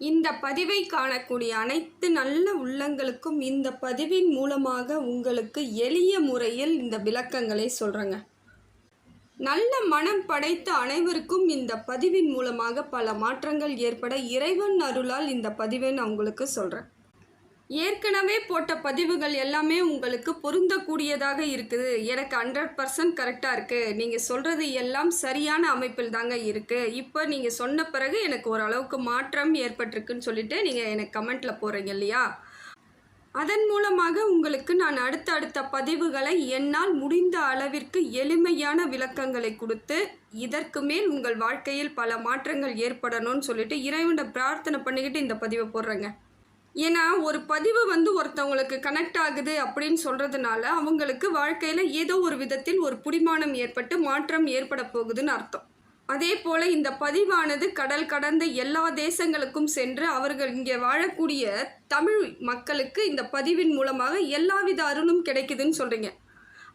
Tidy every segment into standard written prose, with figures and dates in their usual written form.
இந்த பதிவை காணக்கூடிய அனைத்து நல்ல உள்ளங்களுக்கும் இந்த பதிவின் மூலமாக உங்களுக்கு எளிய முறையில் இந்த விளக்கங்களை சொல்கிறேங்க. நல்ல மனம் படைத்த அனைவருக்கும் இந்த பதிவின் மூலமாக பல மாற்றங்கள் ஏற்பட இறைவன் அருளால் இந்த பதிவை நான் உங்களுக்கு சொல்கிறேன். ஏற்கனவே போட்ட பதிவுகள் எல்லாமே உங்களுக்கு பொருந்தக்கூடியதாக இருக்குது. எனக்கு 100% கரெக்டாக இருக்குது. நீங்கள் சொல்கிறது எல்லாம் சரியான அமைப்பில் தாங்க இருக்குது. இப்போ நீங்கள் சொன்ன பிறகு எனக்கு ஓரளவுக்கு மாற்றம் ஏற்பட்டிருக்குன்னு சொல்லிட்டு நீங்கள் எனக்கு கமெண்ட்டில் போகிறீங்க இல்லையா? அதன் மூலமாக உங்களுக்கு நான் அடுத்த பதிவுகளை என்னால் முடிந்த அளவிற்கு எளிமையான விளக்கங்களை கொடுத்து இதற்கு மேல் உங்கள் வாழ்க்கையில் பல மாற்றங்கள் ஏற்படணும்னு சொல்லிட்டு இறைவனை பிரார்த்தனை பண்ணிக்கிட்டு இந்த பதிவை போடுறேங்க. ஏன்னா ஒரு பதிவு ஒருத்தவங்களுக்கு கனெக்ட் ஆகுது அப்படின்னு சொல்கிறதுனால அவங்களுக்கு வாழ்க்கையில் ஏதோ ஒரு விதத்தில் ஒரு பிடிமானம் ஏற்பட்டு மாற்றம் ஏற்பட போகுதுன்னு அர்த்தம். அதே போல் இந்த பதிவானது கடல் கடந்த எல்லா தேசங்களுக்கும் சென்று அவர்கள் இங்கே வாழக்கூடிய தமிழ் மக்களுக்கு இந்த பதிவின் மூலமாக எல்லாவித அருளும் கிடைக்குதுன்னு சொல்கிறீங்க.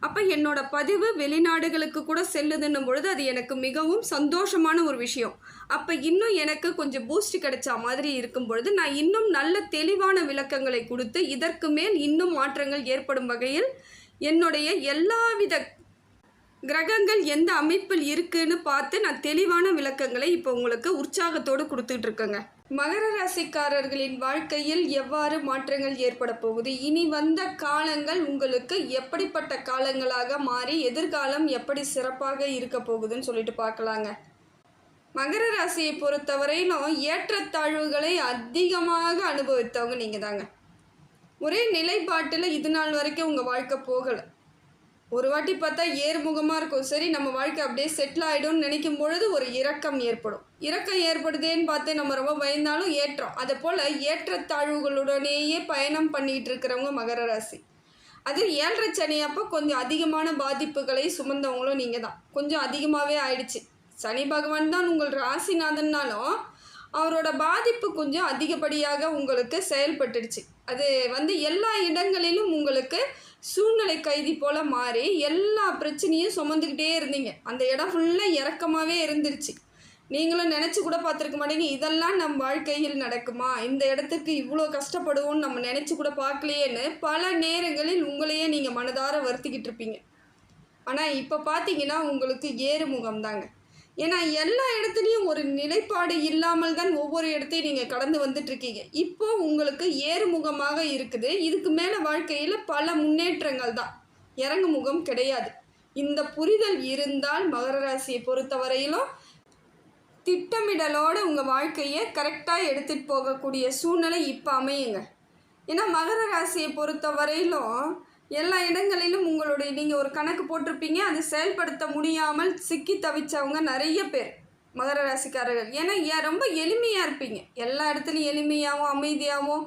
அப்போ என்னோட பதிவு வெளிநாடுகளுக்கு கூட செல்லுதுன்னும் பொழுது அது எனக்கு மிகவும் சந்தோஷமான ஒரு விஷயம். அப்போ இன்னும் எனக்கு கொஞ்சம் பூஸ்ட் கிடைச்சா மாதிரி இருக்கும் பொழுது நான் இன்னும் நல்ல தெளிவான விளக்கங்களை கொடுத்து இதற்கு மேல் இன்னும் மாற்றங்கள் ஏற்படும் வகையில் என்னுடைய எல்லாவித கிரகங்கள் எந்த அமைப்பில் இருக்குன்னு பார்த்து நான் தெளிவான விளக்கங்களை இப்போ உங்களுக்கு உற்சாகத்தோடு கொடுத்துட்டு இருக்கேங்க. மகர ராசிக்காரர்களின் வாழ்க்கையில் எவ்வாறு மாற்றங்கள் ஏற்பட போகுது, இனி வந்த காலங்கள் உங்களுக்கு எப்படிப்பட்ட காலங்களாக மாறி எதிர்காலம் எப்படி சிறப்பாக இருக்க போகுதுன்னு சொல்லிட்டு பார்க்கலாங்க. மகர ராசியை பொறுத்தவரையிலும் ஏற்றத்தாழ்வுகளை அதிகமாக அனுபவித்தவங்க நீங்கள் தாங்க. ஒரே நிலைப்பாட்டில் இது நாள் வரைக்கும் உங்கள் வாழ்க்கை போகலை. ஒரு வாட்டி பார்த்தா ஏறுமுகமாக இருக்கும், சரி நம்ம வாழ்க்கை அப்படியே செட்டில் ஆகிடும்னு நினைக்கும் பொழுது ஒரு இறக்கம் ஏற்படும். இறக்கம் ஏற்படுதேன்னு பார்த்து நம்ம ரொம்ப பயந்தாலும் ஏற்றம். அதை போல் ஏற்றத்தாழ்வுகளுடனேயே பயணம் பண்ணிகிட்டு இருக்கிறவங்க மகர ராசி. அது 7.5 சனி அப்போ கொஞ்சம் அதிகமான பாதிப்புகளை சுமந்தவங்களும் நீங்கள் தான். கொஞ்சம் அதிகமாகவே ஆயிடுச்சு. சனி பகவான் தான் உங்கள் ராசிநாதன்னாலும் அவரோட பாதிப்பு கொஞ்சம் அதிகப்படியாக உங்களுக்கு செயல்பட்டுடுச்சு. அது எல்லா இடங்களிலும் உங்களுக்கு சூழ்நிலை கைதி போல் மாறி எல்லா பிரச்சனையும் சுமந்துக்கிட்டே இருந்தீங்க. அந்த இடம் ஃபுல்லாக இறக்கமாகவே இருந்துருச்சு. நீங்களும் நினச்சி கூட பார்த்துருக்க மாட்டீங்க, இதெல்லாம் நம் வாழ்க்கையில் நடக்குமா, இந்த இடத்துக்கு இவ்வளோ கஷ்டப்படுவோன்னு நம்ம நினச்சி கூட பார்க்கலையேன்னு பல நேரங்களில் உங்களையே நீங்கள் மனதார வருத்திக்கிட்டு இருப்பீங்க. ஆனால் இப்போ பார்த்தீங்கன்னா உங்களுக்கு ஏறுமுகம் தாங்க. ஏன்னா எல்லா இடத்துலையும் ஒரு நிலைப்பாடு இல்லாமல் தான் ஒவ்வொரு இடத்தையும் நீங்கள் கடந்து வந்துட்டுருக்கீங்க. இப்போ உங்களுக்கு ஏறுமுகமாக இருக்குது. இதுக்கு மேலே வாழ்க்கையில் பல முன்னேற்றங்கள் தான், இறங்கு முகம் கிடையாது. இந்த புரிதல் இருந்தால் மகர ராசியை பொறுத்தவரையிலும் திட்டமிடலோடு உங்கள் வாழ்க்கையை கரெக்டாக எடுத்துகிட்டு போகக்கூடிய சூழ்நிலை இப்போ அமையுங்க. ஏன்னா மகர ராசியை பொறுத்தவரையிலும் எல்லா இடங்களிலும் உங்களுடைய நீங்கள் ஒரு கணக்கு போட்டிருப்பீங்க, அது செயல்படுத்த முடியாமல் சிக்கி தவிச்சவங்க நிறைய பேர் மகர ராசிக்காரர்கள். ஏன்னா ரொம்ப எளிமையாக இருப்பீங்க, எல்லா இடத்துலையும் எளிமையாகவும் அமைதியாகவும்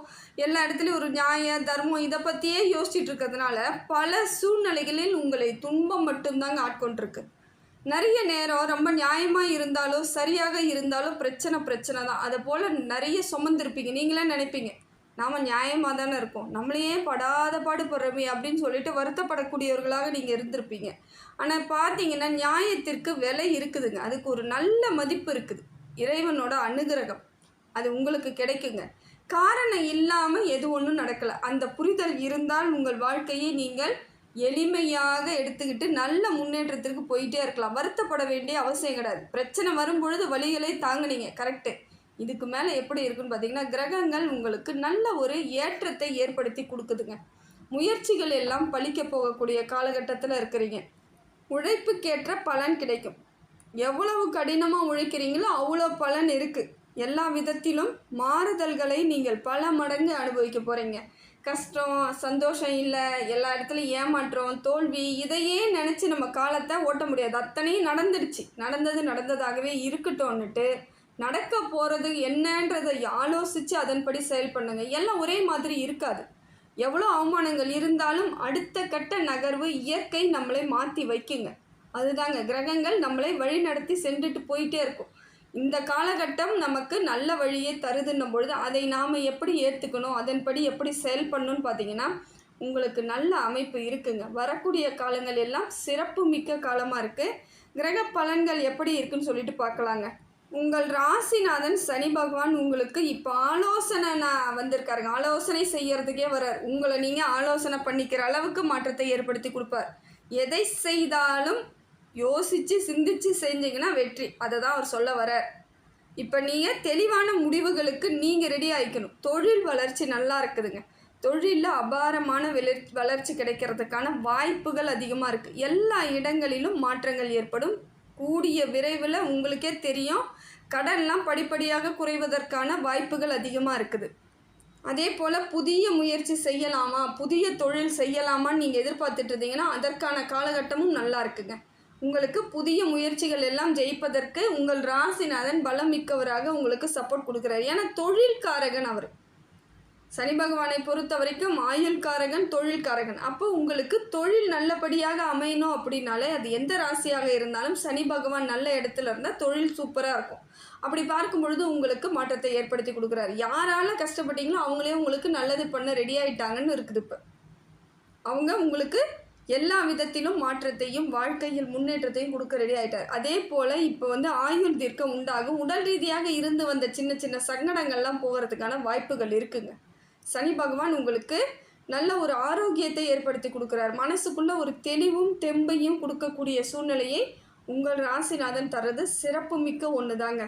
எல்லா இடத்துலையும் ஒரு நியாய தர்மம் இதை பற்றியே யோசிச்சுட்டு இருக்கிறதுனால பல சூழ்நிலைகளில் உங்களை துன்பம் மட்டும்தாங்க ஆட்கொண்டிருக்கு. நிறைய நேரம் ரொம்ப நியாயமாக இருந்தாலும் சரியாக இருந்தாலும் பிரச்சனை தான். அதை போல் நிறைய சுமந்துருப்பீங்க. நீங்களே நினைப்பீங்க, நாம் நியாயமாக தானே இருக்கோம், நம்மளையே படாத பாடுபடுறோமே அப்படின்னு சொல்லிட்டு வருத்தப்படக்கூடியவர்களாக நீங்கள் இருந்திருப்பீங்க. ஆனால் பார்த்தீங்கன்னா நியாயத்திற்கு விலை இருக்குதுங்க, அதுக்கு ஒரு நல்ல மதிப்பு இருக்குது. இறைவனோட அனுகிரகம் அது உங்களுக்கு கிடைக்குங்க. காரணம் இல்லாமல் எது ஒன்றும் நடக்கலை. அந்த புரிதல் இருந்தால் உங்கள் வாழ்க்கையை நீங்கள் எளிமையாக எடுத்துக்கிட்டு நல்ல முன்னேற்றத்திற்கு போயிட்டே இருக்கலாம். வருத்தப்பட வேண்டிய அவசியம் கிடையாது. பிரச்சனை வரும்பொழுது வழிகளை தாங்குனீங்க, கரெக்டு. இதுக்கு மேலே எப்படி இருக்குன்னு பார்த்தீங்கன்னா கிரகங்கள் உங்களுக்கு நல்ல ஒரு ஏற்றத்தை ஏற்படுத்தி கொடுக்குதுங்க. முயற்சிகள் எல்லாம் பலிக்க போகக்கூடிய காலகட்டத்தில் இருக்கிறீங்க. உழைப்புக்கேற்ற பலன் கிடைக்கும். எவ்வளவு கடினமாக உழைக்கிறீங்களோ அவ்வளோ பலன் இருக்குது. எல்லா விதத்திலும் மாறுதல்களை நீங்கள் பல மடங்கு அனுபவிக்க போகிறீங்க. கஷ்டம் சந்தோஷம் இல்லை, எல்லா இடத்துலையும் ஏமாற்றம் தோல்வி இதையே நினச்சி நம்ம காலத்தை ஓட்ட முடியாது. அத்தனையும் நடந்துடுச்சு, நடந்ததாகவே இருக்கட்டும்னுட்டு நடக்க போகிறது என்னன்றதை ஆலோசித்து அதன்படி செயல் பண்ணுங்க. எல்லாம் ஒரே மாதிரி இருக்காது. எவ்வளோ அவமானங்கள் இருந்தாலும் அடுத்த கட்ட நகர்வு இயற்கை நம்மளை மாற்றி வைக்குங்க. அதுதாங்க கிரகங்கள் நம்மளை வழி நடத்தி சென்றுட்டு போயிட்டே இருக்கும். இந்த காலகட்டம் நமக்கு நல்ல வழியை தருதுன்னும் பொழுது அதை நாம் எப்படி ஏற்றுக்கணும், அதன்படி எப்படி செயல் பண்ணணும்னு பார்த்தீங்கன்னா உங்களுக்கு நல்ல அமைப்பு இருக்குங்க. வரக்கூடிய காலங்கள் எல்லாம் சிறப்பு மிக்க காலமாக இருக்குது. கிரக பலன்கள் எப்படி இருக்குன்னு சொல்லிட்டு பார்க்கலாங்க. உங்கள் ராசிநாதன் சனி பகவான் உங்களுக்கு இப்போ ஆலோசனை வந்திருக்காருங்க. ஆலோசனை செய்யறதுக்கே வர்றார். உங்களை நீங்கள் ஆலோசனை பண்ணிக்கிற அளவுக்கு மாற்றத்தை ஏற்படுத்தி கொடுப்பார். எதை செய்தாலும் யோசித்து சிந்தித்து செஞ்சீங்கன்னா வெற்றி. அதை தான் அவர் சொல்ல வர்றார். இப்போ நீங்கள் தெளிவான முடிவுகளுக்கு நீங்கள் ரெடி ஆகிக்கணும். தொழில் வளர்ச்சி நல்லா இருக்குதுங்க. தொழிலில் அபாரமான வளர்ச்சி கிடைக்கிறதுக்கான வாய்ப்புகள் அதிகமாக இருக்குது. எல்லா இடங்களிலும் மாற்றங்கள் ஏற்படும். கூடிய விரைவில் உங்களுக்கே தெரியும், கடன்லாம் படிப்படியாக குறைவதற்கான வாய்ப்புகள் அதிகமாக இருக்குது. அதே போல் புதிய முயற்சி செய்யலாமா, புதிய தொழில் செய்யலாமான்னு நீங்கள் எதிர்பார்த்துட்டு இருந்தீங்கன்னா அதற்கான காலகட்டமும் நல்லா இருக்குங்க. உங்களுக்கு புதிய முயற்சிகள் எல்லாம் ஜெயிப்பதற்கு உங்கள் ராசிநாதன் பலம் மிக்கவராக உங்களுக்கு சப்போர்ட் கொடுக்குறாரு. ஏன்னா தொழில்காரகன் அவர். சனி பகவானை பொறுத்த வரைக்கும் ஆயுள்காரகன், தொழில்காரகன். அப்போ உங்களுக்கு தொழில் நல்லபடியாக அமையணும் அப்படின்னாலே அது எந்த ராசியாக இருந்தாலும் சனி பகவான் நல்ல இடத்துல இருந்தால் தொழில் சூப்பராக இருக்கும். அப்படி பார்க்கும் பொழுது உங்களுக்கு மாற்றத்தை ஏற்படுத்தி கொடுக்குறாரு. யாரால கஷ்டப்பட்டீங்களோ அவங்களே உங்களுக்கு நல்லது பண்ண ரெடி ஆகிட்டாங்கன்னு இருக்குது. இப்போ அவங்க உங்களுக்கு எல்லா விதத்திலும் மாற்றத்தையும் வாழ்க்கையில் முன்னேற்றத்தையும் கொடுக்க ரெடி ஆகிட்டார். அதே போல் இப்போ ஆயுள் தீர்க்கம் உண்டாகும். உடல் ரீதியாக இருந்து வந்த சின்ன சின்ன சங்கடங்கள்லாம் போகிறதுக்கான வாய்ப்புகள் இருக்குங்க. சனி பகவான் உங்களுக்கு நல்ல ஒரு ஆரோக்கியத்தை ஏற்படுத்தி கொடுக்குறார். மனசுக்குள்ள ஒரு தெளிவும் தெம்பையும் கொடுக்கக்கூடிய சூழ்நிலையை உங்கள் ராசிநாதன் தர்றது சிறப்பு மிக்க ஒன்று தாங்க.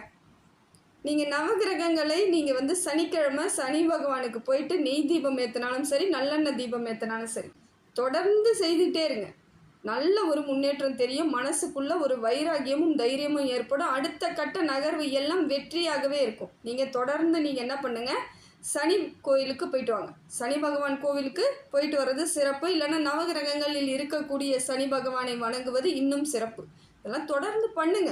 நீங்கள் நவகிரகங்களை நீங்கள் சனிக்கிழமை சனி பகவானுக்கு போயிட்டு நெய் தீபம் ஏற்றினாலும் சரி, நல்லெண்ணெய் தீபம் ஏற்றினாலும் சரி, தொடர்ந்து செய்துகிட்டே இருங்க. நல்ல ஒரு முன்னேற்றம் தெரியும். மனசுக்குள்ள ஒரு வைராகியமும் தைரியமும் ஏற்படும். அடுத்த கட்ட நகர்வு எல்லாம் வெற்றியாகவே இருக்கும். நீங்கள் தொடர்ந்து நீங்கள் என்ன பண்ணுங்கள், சனி கோயிலுக்கு போயிட்டு வாங்க. சனி பகவான் கோவிலுக்கு போயிட்டு வர்றது சிறப்பு. இல்லைன்னா நவகிரகங்களில் இருக்கக்கூடிய சனி பகவானை வணங்குவது இன்னும் சிறப்பு. இதெல்லாம் தொடர்ந்து பண்ணுங்க.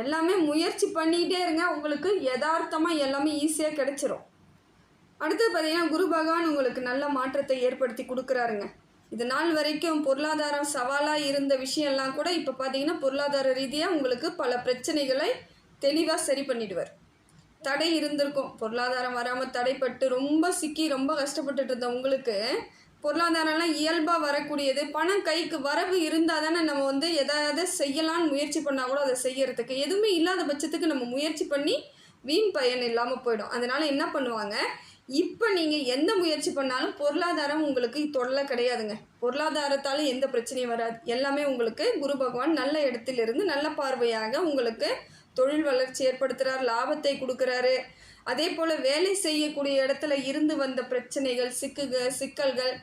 எல்லாமே முயற்சி பண்ணிக்கிட்டே இருங்க. உங்களுக்கு யதார்த்தமாக எல்லாமே ஈஸியாக கிடைச்சிரும். அடுத்து பார்த்தீங்கன்னா குரு பகவான் உங்களுக்கு நல்ல மாற்றத்தை ஏற்படுத்தி கொடுக்குறாருங்க. இது நாள் வரைக்கும் பொருளாதாரம் சவாலாக இருந்த விஷயம்லாம் கூட இப்போ பார்த்தீங்கன்னா பொருளாதார ரீதியாக உங்களுக்கு பல பிரச்சனைகளை தெளிவாக சரி பண்ணிடுவார். தடை இருந்திருக்கும், பொருளாதாரம் வராமல் தடைப்பட்டு ரொம்ப சிக்கி ரொம்ப கஷ்டப்பட்டுட்டு இருந்த உங்களுக்கு பொருளாதாரம்லாம் இயல்பாக வரக்கூடியது. பணம் கைக்கு வரவு இருந்தால் தானே நம்ம எதாவது செய்யலான்னு முயற்சி பண்ணால் கூட அதை செய்யறதுக்கு. எதுவுமே இல்லாத பட்சத்துக்கு நம்ம முயற்சி பண்ணி வீண் பயன் இல்லாமல் போயிடும். அதனால் என்ன பண்ணுவாங்க, இப்போ நீங்கள் எந்த முயற்சி பண்ணாலும் பொருளாதாரம் உங்களுக்கு தொல்லை கிடையாதுங்க. பொருளாதாரத்தால் எந்த பிரச்சனையும் வராது. எல்லாமே உங்களுக்கு குரு பகவான் நல்ல இடத்திலிருந்து நல்ல பார்வையாக உங்களுக்கு தொழில் வளர்ச்சி ஏற்படுத்துகிறார், லாபத்தை கொடுக்குறாரு. அதே போல் வேலை செய்யக்கூடிய இடத்துல இருந்து வந்த பிரச்சனைகள், சிக்கல்கள்,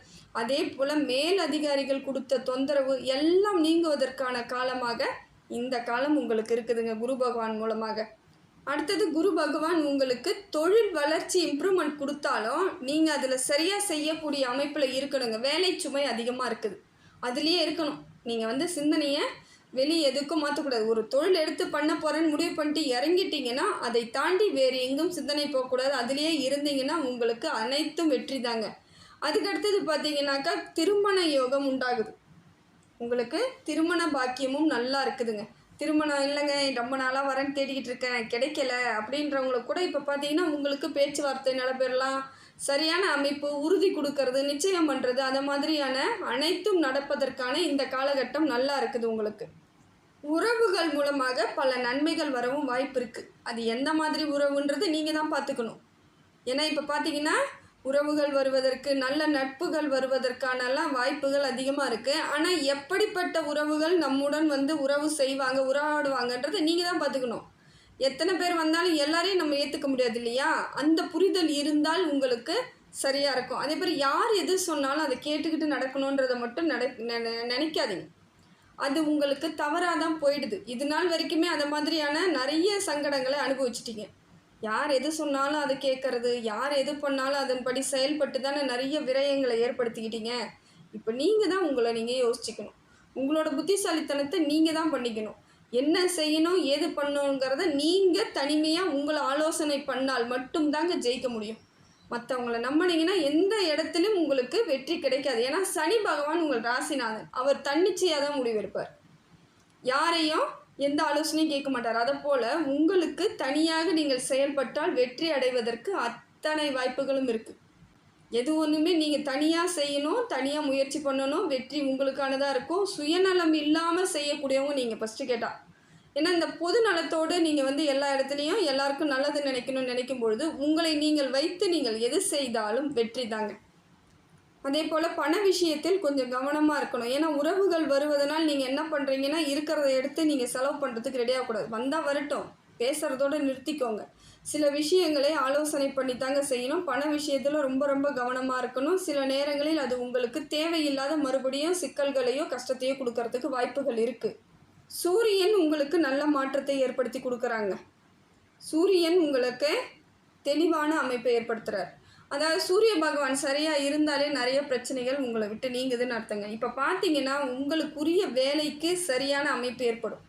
அதே போல் மேல் அதிகாரிகள் கொடுத்த தொந்தரவு எல்லாம் நீங்குவதற்கான காலமாக இந்த காலம் உங்களுக்கு இருக்குதுங்க குரு பகவான் மூலமாக. அடுத்தது குரு பகவான் உங்களுக்கு தொழில் வளர்ச்சி இம்ப்ரூவ்மெண்ட் கொடுத்தாலும் நீங்கள் அதில் சரியாக செய்யக்கூடிய அமைப்பில் இருக்கணுங்க. வேலை சுமை அதிகமாக இருக்குது, அதுலேயே இருக்கணும். நீங்கள் சிந்தனையை வெளியே எதுக்கும் மாற்றக்கூடாது. ஒரு தொழில் எடுத்து பண்ண போகிறேன்னு முடிவு பண்ணிட்டு இறங்கிட்டீங்கன்னா அதை தாண்டி வேறு எங்கும் சிந்தனை போகக்கூடாது. அதுலேயே இருந்தீங்கன்னா உங்களுக்கு அனைத்தும் வெற்றி தாங்க. அதுக்கடுத்தது பார்த்தீங்கன்னாக்கா திருமண யோகம் உண்டாகுது. உங்களுக்கு திருமண பாக்கியமும் நல்லா இருக்குதுங்க. திருமணம் இல்லைங்க ரொம்ப நாளாக வரேன்னு தேடிக்கிட்டு இருக்கேன் கிடைக்கல அப்படின்றவங்களுக்கு கூட இப்போ பார்த்தீங்கன்னா உங்களுக்கு பேச்சுவார்த்தை நடைபெறலாம். சரியான அமைப்பு, உறுதி கொடுக்கறது, நிச்சயம் பண்ணுறது, அந்த மாதிரியான அனைத்தும் நடப்பதற்கான இந்த காலகட்டம் நல்லா இருக்குது. உங்களுக்கு உறவுகள் மூலமாக பல நன்மைகள் வரவும் வாய்ப்பு இருக்குது. அது எந்த மாதிரி உறவுன்றது நீங்கள் தான் பார்த்துக்கணும். ஏன்னா இப்போ பார்த்தீங்கன்னா உறவுகள் வருவதற்கு, நல்ல நட்புகள் வருவதற்கானலாம் வாய்ப்புகள் அதிகமாக இருக்குது. ஆனால் எப்படிப்பட்ட உறவுகள் நம்முடன் உறவு செய்வாங்க, உறவாடுவாங்கன்றதை நீங்கள் தான் பார்த்துக்கணும். எத்தனை பேர் வந்தாலும் எல்லாரையும் நம்ம ஏற்றுக்க முடியாது இல்லையா? அந்த புரிதல் இருந்தால் உங்களுக்கு சரியாக இருக்கும். அதே மாதிரி யார் எது சொன்னாலும் அதை கேட்டுக்கிட்டு நடக்கணுன்றதை மட்டும் நினைக்காதீங்க. அது உங்களுக்கு தவறாக தான் போயிடுது. இது நாள் வரைக்குமே அந்த மாதிரியான நிறைய சங்கடங்களை அனுபவிச்சிட்டிங்க. யார் எது சொன்னாலும் அதை கேட்கறது, யார் எது பண்ணாலும் அதன்படி செயல்பட்டு தானே நிறைய விரயங்களை ஏற்படுத்திக்கிட்டீங்க. இப்போ நீங்கள் தான் உங்களை நீங்கள் யோசிச்சுக்கணும். உங்களோட புத்திசாலித்தனத்தை நீங்கள் தான் பண்ணிக்கணும். என்ன செய்யணும், ஏது பண்ணணுங்கிறத நீங்கள் தனிமையாக உங்களை ஆலோசனை பண்ணால் மட்டும்தாங்க ஜெயிக்க முடியும். மற்றவங்களை நம்பினீங்கன்னா எந்த இடத்துலையும் உங்களுக்கு வெற்றி கிடைக்காது. ஏன்னா சனி பகவான் உங்கள் ராசிநாதன், அவர் தன்னிச்சையாக தான் முடிவெடுப்பார். யாரையும் எந்த ஆலோசனையும் கேட்க மாட்டார். அதை போல் உங்களுக்கு தனியாக நீங்கள் செயல்பட்டால் வெற்றி அடைவதற்கு அத்தனை வாய்ப்புகளும் இருக்குது. எது ஒன்றுமே நீங்கள் தனியாக செய்யணும், தனியாக முயற்சி பண்ணணும், வெற்றி உங்களுக்கானதாக இருக்கும். சுயநலம் இல்லாமல் செய்யக்கூடியவங்க நீங்கள் ஃபஸ்ட்டு கேட்டால். ஏன்னா இந்த பொது நலத்தோடு நீங்கள் வந்து எல்லா இடத்துலையும் எல்லாருக்கும் நல்லது நினைக்கணும்னு நினைக்கும் பொழுது உங்களை நீங்கள் வைத்து நீங்கள் எது செய்தாலும் வெற்றி தாங்க. அதே போல் பண விஷயத்தில் கொஞ்சம் கவனமாக இருக்கணும். ஏன்னா உறவுகள் வருவதனால் நீங்கள் என்ன பண்ணுறீங்கன்னா இருக்கிறத எடுத்து நீங்கள் செலவு பண்ணுறதுக்கு ரெடியாகக்கூடாது. வந்தால் வரட்டும், பேசுகிறதோடு நிறுத்திக்கோங்க. சில விஷயங்களை ஆலோசனை பண்ணி தாங்க செய்யணும். பண விஷயத்தில் ரொம்ப ரொம்ப கவனமாக இருக்கணும். சில நேரங்களில் அது உங்களுக்கு தேவையில்லாத மறுபடியும் சிக்கல்களையோ கஷ்டத்தையோ கொடுக்கறதுக்கு வாய்ப்புகள் இருக்குது. சூரியன் உங்களுக்கு நல்ல மாற்றத்தை ஏற்படுத்தி கொடுக்குறாங்க. சூரியன் உங்களுக்கு தெளிவான அமைப்பை ஏற்படுத்துகிறார். அதாவது சூரிய பகவான் சரியாக இருந்தாலே நிறைய பிரச்சனைகள் உங்களை விட்டு நீங்குதுன்னு அர்த்தங்க. இப்போ பார்த்தீங்கன்னா உங்களுக்குரிய வேலைக்கு சரியான அமைப்பு ஏற்படும்.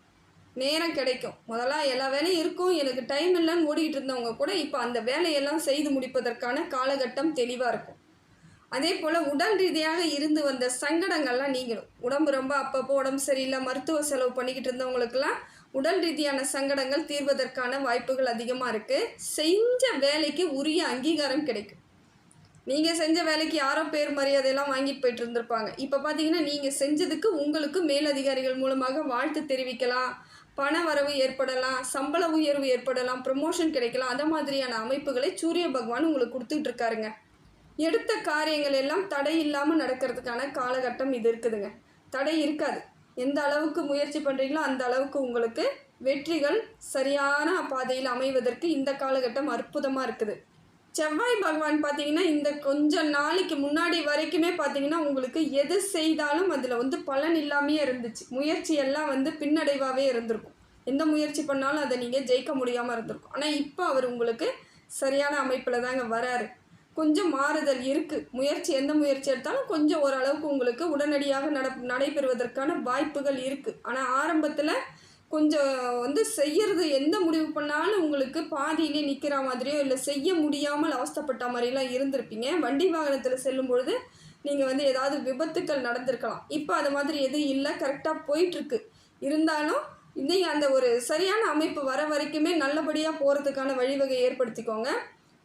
நேரம் கிடைக்கும். முதல்ல எல்லா வேலையும் இருக்கும், எனக்கு டைம் இல்லைன்னு ஓடிக்கிட்டு இருந்தவங்க கூட இப்போ அந்த வேலையெல்லாம் செய்து முடிப்பதற்கான காலகட்டம் தெளிவாக இருக்கும். அதே போல் உடல் ரீதியாக இருந்து வந்த சங்கடங்கள்லாம் நீங்கிடும். உடம்பு ரொம்ப அப்பப்போ உடம்பு சரியில்லை, மருத்துவ செலவு பண்ணிக்கிட்டு இருந்தவங்களுக்கெல்லாம் உடல் ரீதியான சங்கடங்கள் தீர்வதற்கான வாய்ப்புகள் அதிகமாக இருக்குது. செஞ்ச வேலைக்கு உரிய அங்கீகாரம் கிடைக்கும். நீங்கள் செஞ்ச வேலைக்கு யாரோ பேர் மரியாதையெல்லாம் வாங்கிட்டு போயிட்டு இருந்திருப்பாங்க. இப்போ பார்த்தீங்கன்னா நீங்கள் செஞ்சதுக்கு உங்களுக்கு மேலதிகாரிகள் மூலமாக வாழ்த்து தெரிவிக்கலாம், பண வரவு ஏற்படலாம், சம்பள உயர்வு ஏற்படலாம், ப்ரமோஷன் கிடைக்கலாம். அந்த மாதிரியான அமைப்புகளை சூரிய பகவான் உங்களுக்கு கொடுத்துட்டு இருக்காருங்க. எடுத்த காரியங்கள் எல்லாம் தடை இல்லாமல் நடக்கிறதுக்கான காலகட்டம் இது இருக்குதுங்க. தடை இருக்காது. எந்த அளவுக்கு முயற்சி பண்ணுறீங்களோ அந்த அளவுக்கு உங்களுக்கு வெற்றிகள் சரியான பாதையில் அமைவதற்கு இந்த காலகட்டம் அற்புதமாக இருக்குது. செவ்வாய் பகவான் பார்த்தீங்கன்னா இந்த கொஞ்சம் நாளைக்கு முன்னாடி வரைக்குமே பார்த்தீங்கன்னா உங்களுக்கு எது செய்தாலும் அதில் வந்து பலன் இல்லாமையே இருந்துச்சு. முயற்சி எல்லாம் வந்து பின்னடைவாகவே இருந்திருக்கும். எந்த முயற்சி பண்ணாலும் அதை நீங்கள் ஜெயிக்க முடியாமல் இருந்திருக்கும். ஆனால் இப்போ அவர் உங்களுக்கு சரியான அமைப்பில் தாங்க வராரு. கொஞ்சம் மாறுதல் இருக்குது. முயற்சி எந்த முயற்சி எடுத்தாலும் கொஞ்சம் ஓரளவுக்கு உங்களுக்கு உடனடியாக நடைபெறுவதற்கான வாய்ப்புகள் இருக்குது. ஆனால் ஆரம்பத்தில் கொஞ்சம் வந்து செய்கிறது எந்த முடிவு பண்ணாலும் உங்களுக்கு பாதியிலே நிற்கிற மாதிரியோ இல்லை செய்ய முடியாமல் அவஸ்தைப்பட்ட மாதிரிலாம் இருந்திருப்பீங்க. வண்டி வாகனத்தில் செல்லும் பொழுது நீங்கள் வந்து ஏதாவது விபத்துக்கள் நடந்திருக்கலாம். இப்போ அது மாதிரி எதுவும் இல்லை, கரெக்டாக போயிட்டுருக்கு. இருந்தாலும் நீங்கள் அந்த ஒரு சரியான அமைப்பு வர வரைக்குமே நல்லபடியாக போகிறதுக்கான வழிவகை ஏற்படுத்திக்கோங்க.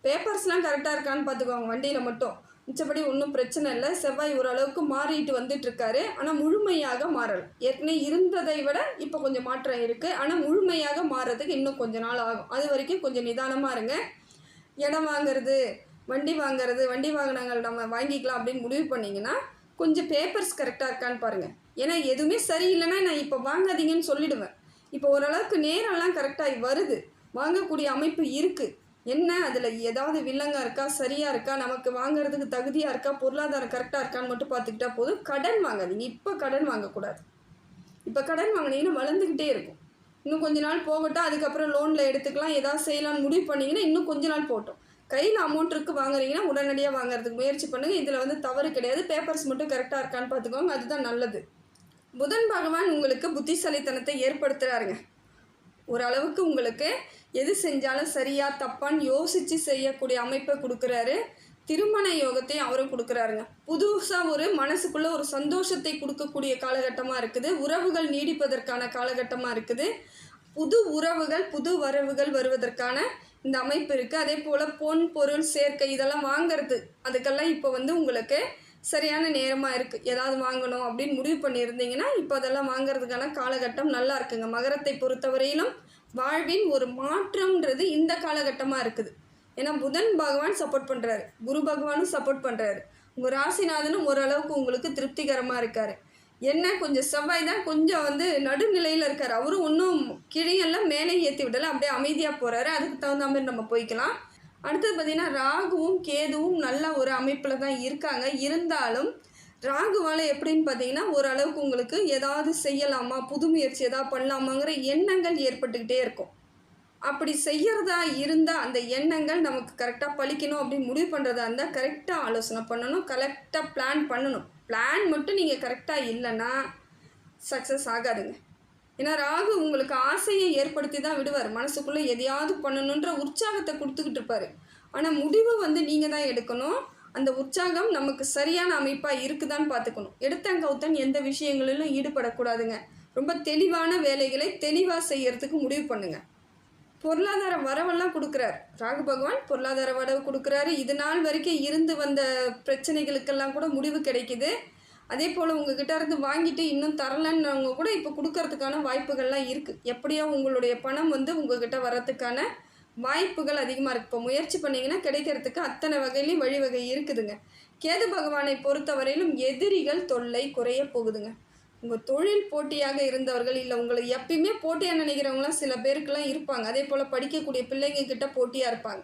பேப்பர்ஸ்லாம் கரெக்டாக இருக்கான்னு பார்த்துக்கோங்க வண்டியில் மட்டும். மிச்சப்படி ஒன்றும் பிரச்சனை இல்லை. செவ்வாய் ஓரளவுக்கு மாறிட்டு வந்துட்டுருக்காரு. ஆனால் முழுமையாக மாறலை. ஏற்கனவே இருந்ததை விட இப்போ கொஞ்சம் மாற்றம் இருக்குது. ஆனால் முழுமையாக மாறுறதுக்கு இன்னும் கொஞ்சம் நாள் ஆகும். அது வரைக்கும் கொஞ்சம் நிதானமாக இருங்க. இடம் வாங்கிறது, வண்டி வாகனங்கள் நம்ம வாங்கிக்கலாம் அப்படின்னு முடிவு பண்ணிங்கன்னா கொஞ்சம் பேப்பர்ஸ் கரெக்டாக இருக்கான்னு பாருங்கள். ஏன்னா எதுவுமே சரியில்லைன்னா நான் இப்போ வாங்காதீங்கன்னு சொல்லிவிடுவேன். இப்போ ஓரளவுக்கு நேரம்லாம் கரெக்டாக வருது, வாங்கக்கூடிய அமைப்பு இருக்குது. என்ன அதில் ஏதாவது வில்லங்க இருக்கா, சரியாக இருக்கா, நமக்கு வாங்கிறதுக்கு தகுதியாக இருக்கா, பொருளாதாரம் கரெக்டாக இருக்கான்னு மட்டும் பார்த்துக்கிட்டா போதும். கடன் வாங்காதீங்க. இப்போ கடன் வாங்கக்கூடாது. இப்போ கடன் வாங்கினீங்கன்னா வளர்ந்துக்கிட்டே இருக்கும். இன்னும் கொஞ்ச நாள் போகட்டும், அதுக்கப்புறம் லோனில் எடுத்துக்கலாம், ஏதாவது செய்யலான்னு முடிவு பண்ணிங்கன்னா இன்னும் கொஞ்ச நாள் போகட்டும். கையில் அமௌண்ட் இருக்குது வாங்குறீங்கன்னா உடனடியாக வாங்குறதுக்கு முயற்சி பண்ணுங்கள். இதில் வந்து தவறு கிடையாது. பேப்பர்ஸ் மட்டும் கரெக்டாக இருக்கான்னு பார்த்துக்கோங்க, அதுதான் நல்லது. புதன் பகவான் உங்களுக்கு புத்திசாலித்தனத்தை ஏற்படுத்துகிறாருங்க. ஓரளவுக்கு உங்களுக்கு எது செஞ்சாலும் சரியா தப்பான்னு யோசித்து செய்யக்கூடிய அமைப்பை கொடுக்குறாரு. திருமண யோகத்தையும் அவரும் கொடுக்குறாருங்க. புதுசாக ஒரு மனசுக்குள்ளே ஒரு சந்தோஷத்தை கொடுக்கக்கூடிய காலகட்டமாக இருக்குது. உறவுகள் நீடிப்பதற்கான காலகட்டமாக இருக்குது. புது உறவுகள், புது வரவுகள் வருவதற்கான இந்த அமைப்பு இருக்குது. அதே போல் பொன் பொருள் சேர்க்கை இதெல்லாம் வாங்கிறது, அதுக்கெல்லாம் இப்போ வந்து உங்களுக்கு சரியான நேரமாக இருக்குது. ஏதாவது வாங்கணும் அப்படின்னு முடிவு பண்ணியிருந்தீங்கன்னா இப்போ அதெல்லாம் வாங்கிறதுக்கான காலகட்டம் நல்லா இருக்குங்க. மகரத்தை பொறுத்தவரையிலும் வாழ்வின் ஒரு மாற்றம்ன்றது இந்த காலகட்டமாக இருக்குது. ஏன்னா புதன் பகவான் சப்போர்ட் பண்ணுறாரு, குரு பகவானும் சப்போர்ட் பண்ணுறாரு, உங்கள் ராசிநாதனும் ஓரளவுக்கு உங்களுக்கு திருப்திகரமாக இருக்கார். என்ன கொஞ்சம் செவ்வாய் தான் கொஞ்சம் வந்து நடுநிலையில் இருக்கார். அவரும் ஒன்றும் கிழியெல்லாம் மேலே ஏற்றி விடலை, அப்படியே அமைதியாக போகிறாரு. அதுக்கு தகுந்த மாதிரி நம்ம போய்க்கலாம். அடுத்தது பார்த்திங்கன்னா ராகுவும் கேதுவும் நல்ல ஒரு அமைப்பில் தான் இருக்காங்க. இருந்தாலும் ராகுவால் எப்படின்னு பார்த்தீங்கன்னா ஓரளவுக்கு உங்களுக்கு ஏதாவது செய்யலாமா, புது முயற்சி ஏதாவது பண்ணலாமாங்கிற எண்ணங்கள் ஏற்பட்டுக்கிட்டே இருக்கும். அப்படி செய்கிறதா இருந்தால் அந்த எண்ணங்கள் நமக்கு கரெக்டாக பழிக்கணும் அப்படின்னு முடிவு பண்ணுறதா இருந்தால் கரெக்டாக ஆலோசனை பண்ணணும், கரெக்டாக பிளான் பண்ணணும். பிளான் மட்டும் நீங்கள் கரெக்டாக இல்லைன்னா சக்ஸஸ் ஆகாதுங்க. ஏன்னா ராகு உங்களுக்கு ஆசையை ஏற்படுத்தி தான் விடுவார். மனசுக்குள்ளே எதையாவது பண்ணணுன்ற உற்சாகத்தை கொடுத்துக்கிட்டு இருப்பார். ஆனால் முடிவு வந்து நீங்கள் தான் எடுக்கணும். அந்த உற்சாகம் நமக்கு சரியான அமைப்பாக இருக்குதான்னு பார்த்துக்கணும். எடுத்தங்கவுத்தன் எந்த விஷயங்களிலும் ஈடுபடக்கூடாதுங்க. ரொம்ப தெளிவான வேலைகளை தெளிவாக செய்யறதுக்கு முடிவு பண்ணுங்கள். பொருளாதார வரவெல்லாம் கொடுக்குறாரு ராகு பகவான். பொருளாதார வரவு கொடுக்குறாரு. இது நாள் வரைக்கும் இருந்து வந்த பிரச்சனைகளுக்கெல்லாம் கூட முடிவு கிடைக்குது. அதே போல் உங்ககிட்ட இருந்து வாங்கிட்டு இன்னும் தரலன்னவங்க கூட இப்போ கொடுக்கறதுக்கான வாய்ப்புகள்லாம் இருக்குது. எப்படியோ உங்களுடைய பணம் வந்து உங்ககிட்ட வரத்துக்கான வாய்ப்புகள் அதிகமாக இருக்குது. இப்போ முயற்சி பண்ணிங்கன்னா கிடைக்கிறதுக்கு அத்தனை வகையிலையும் வழிவகை இருக்குதுங்க. கேது பகவானை பொறுத்தவரையிலும் எதிரிகள் தொல்லை குறைய போகுதுங்க. உங்கள் தொழில் போட்டியாக இருந்தவர்கள், இல்லை உங்களை எப்பயுமே போட்டியாக நினைக்கிறவங்களாம் சில பேருக்கெல்லாம் இருப்பாங்க. அதே போல் படிக்கக்கூடிய பிள்ளைங்க கிட்ட போட்டியாக இருப்பாங்க.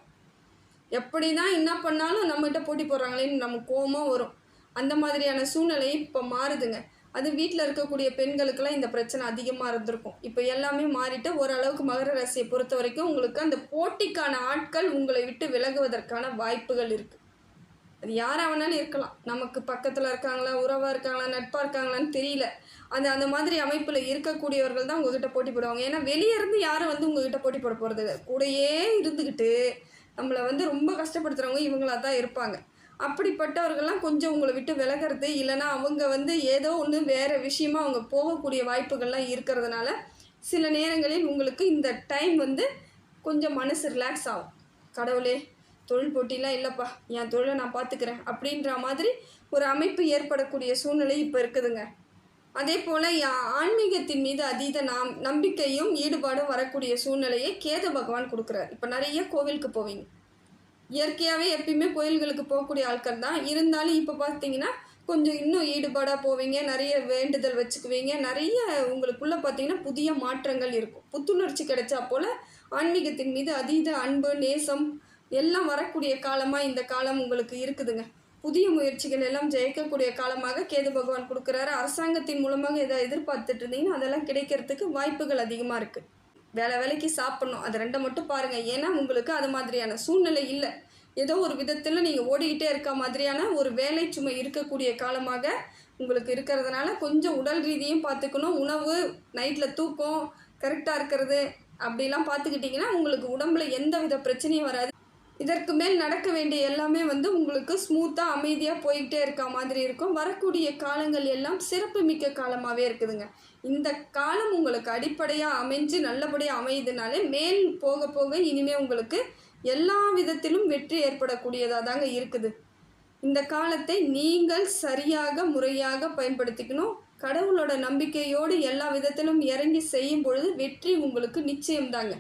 எப்படி தான் என்ன பண்ணாலும் நம்மகிட்ட போட்டி போடுறாங்களேன்னு நமக்கு கோபமாக வரும். அந்த மாதிரியான சூழ்நிலை இப்போ மாறுதுங்க. அது வீட்டில் இருக்கக்கூடிய பெண்களுக்கெல்லாம் இந்த பிரச்சனை அதிகமாக இருந்திருக்கும். இப்போ எல்லாமே மாறிட்டு ஓரளவுக்கு மகர ராசியை பொறுத்த வரைக்கும் உங்களுக்கு அந்த போட்டிக்கான ஆட்கள் உங்களை விட்டு விலகுவதற்கான வாய்ப்புகள் இருக்குது. அது யாராக வேணாலும் இருக்கலாம். நமக்கு பக்கத்தில் இருக்காங்களா, உறவாக இருக்காங்களா, நட்பாக இருக்காங்களான்னு தெரியல. அந்த மாதிரி அமைப்பில் இருக்கக்கூடியவர்கள் தான் உங்ககிட்ட போட்டி போடுவாங்க. ஏன்னா வெளியே இருந்து யாரும் வந்து உங்ககிட்ட போட்டி போட போகிறது கூடயே இருந்துக்கிட்டு நம்மளை வந்து ரொம்ப கஷ்டப்படுத்துகிறவங்க இவங்களாக தான் இருப்பாங்க. அப்படிப்பட்டவர்கள்லாம் கொஞ்சம் உங்களை விட்டு விலகிறது, இல்லைனா அவங்க வந்து ஏதோ ஒன்று வேறு விஷயமா அவங்க போகக்கூடிய வாய்ப்புகள்லாம் இருக்கிறதுனால சில நேரங்களில் உங்களுக்கு இந்த டைம் வந்து கொஞ்சம் மனசு ரிலாக்ஸ் ஆகும். கடவுளே, தொழில் போட்டிலாம் இல்லைப்பா, என் தொழிலை நான் பார்த்துக்கிறேன் அப்படின்ற மாதிரி ஒரு அமைப்பு ஏற்படக்கூடிய சூழ்நிலை இப்போ இருக்குதுங்க. அதே போல் ஆன்மீகத்தின் மீது அதீத நம்பிக்கையும் ஈடுபாடும் வரக்கூடிய சூழ்நிலையை கேது பகவான் கொடுக்குறார். இப்போ நிறைய கோவிலுக்கு போவீங்க. இயற்கையாகவே எப்பயுமே கோயில்களுக்கு போகக்கூடிய ஆட்கள் தான். இருந்தாலும் இப்போ பார்த்தீங்கன்னா கொஞ்சம் இன்னும் ஈடுபாடாக போவீங்க, நிறைய வேண்டுதல் வச்சுக்குவீங்க, நிறைய உங்களுக்குள்ளே பார்த்தீங்கன்னா புதிய மாற்றங்கள் இருக்கும். புத்துணர்ச்சி கிடைச்சா போல் ஆன்மீகத்தின் மீது அதீத அன்பு, நேசம் எல்லாம் வரக்கூடிய காலமாக இந்த காலம் உங்களுக்கு இருக்குதுங்க. புதிய முயற்சிகள் எல்லாம் ஜெயிக்கக்கூடிய காலமாக கேது பகவான் கொடுக்குறாரு. அரசாங்கத்தின் மூலமாக எதை எதிர்பார்த்துட்டு இருந்தீங்கன்னா அதெல்லாம் கிடைக்கிறதுக்கு வாய்ப்புகள் அதிகமாக இருக்குது. வேலைக்கு சாப்பிட்ணும், அது ரெண்டை மட்டும் பாருங்கள். ஏன்னா உங்களுக்கு அது மாதிரியான சூழ்நிலை இல்லை. ஏதோ ஒரு விதத்தில் நீங்கள் ஓடிக்கிட்டே இருக்க மாதிரியான ஒரு வேலை சுமை இருக்கக்கூடிய காலமாக உங்களுக்கு இருக்கிறதுனால கொஞ்சம் உடல் ரீதியும் பார்த்துக்கணும். உணவு, நைட்டில் தூக்கம் கரெக்டாக இருக்கிறது அப்படிலாம் பார்த்துக்கிட்டிங்கன்னா உங்களுக்கு உடம்புல எந்த வித பிரச்சனையும் வராது. இதற்கு மேல் நடக்க வேண்டிய எல்லாமே வந்து உங்களுக்கு ஸ்மூத்தாக அமைதியாக போய்கிட்டே இருக்க மாதிரி இருக்கும். வரக்கூடிய காலங்கள் எல்லாம் சிறப்பு மிக்க காலமாகவே இருக்குதுங்க. இந்த காலம் உங்களுக்கு அடிப்படையாக அமைஞ்சு நல்லபடியாக அமையுதுனாலே மேல் போக போக இனிமேல் உங்களுக்கு எல்லா விதத்திலும் வெற்றி ஏற்படக்கூடியதாக தாங்க இருக்குது. இந்த காலத்தை நீங்கள் சரியாக முறையாக பயன்படுத்திக்கணும். கடவுளோட நம்பிக்கையோடு எல்லா விதத்திலும் இறங்கி செய்யும் பொழுது வெற்றி உங்களுக்கு நிச்சயம்தாங்க.